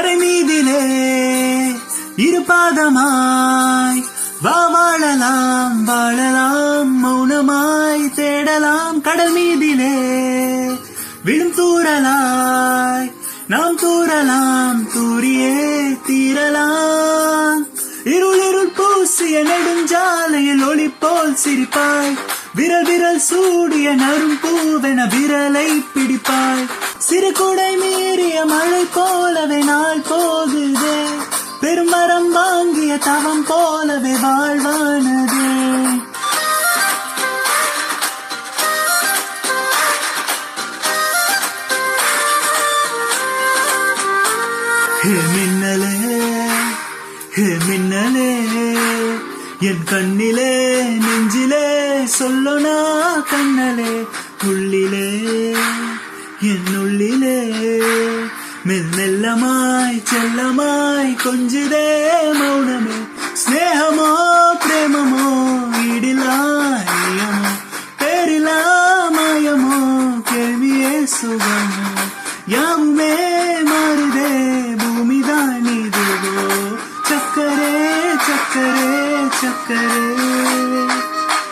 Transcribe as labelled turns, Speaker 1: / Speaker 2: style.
Speaker 1: தரை மீதிலே இருபாதமாய் வாழலாம் வாழலாம் மௌனமாய் தேடலாம் கடல் மீதிலே விழும் தூறலாய் நாம் தூறலாம் தூரியே தீரலாம் இருள் இருள் பூசிய நெடுஞ்சாலையில் ஒளி போல் சிரிப்பாய் விரல் விரல் சூடிய நரும் பூவென விரலை பிடிப்பாய் சிறு குடை மீறிய மழை போலவே நாள் போகுதே பெருமரம் வாங்கிய தவம் போலவே வாழ்வானதே மின்னலே மின்னலே என் கண்ணிலே நெஞ்சிலே சொல்லனா கண்ணலே உள்ளிலே என் உள்ளிலே மெல்லமாய் செல்லமாய் கொஞ்சிதே மௌனமே ஸ்நேகமோ பிரேமமோ இடிலாயமோ பேரிலா மாயமோ கேள்வியே சுகமோ யாவுமே மாறுதே பூமிதான் இதுவோ சக்கரே சக்கரே சக்கரே